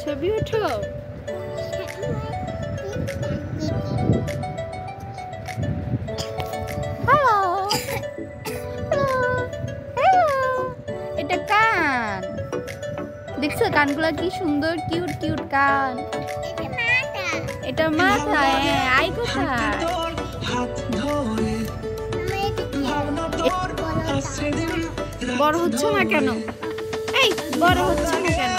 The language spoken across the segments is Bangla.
ছবি ওঠো। এটা কান, দেখছো কানগুলা কি সুন্দর, কিউট কিউট কান। এটা মাথা। হ্যাঁ, আই কোথায়? বড় হচ্ছে না কেন? এই বড় হচ্ছে না কেন?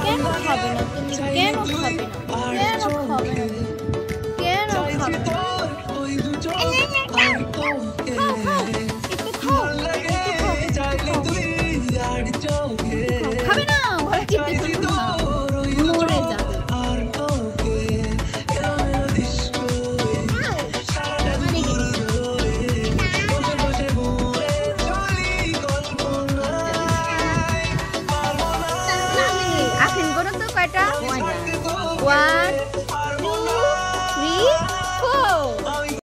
কেন খাবে না তুমি? কেন খাবে না? কেন খাবে না?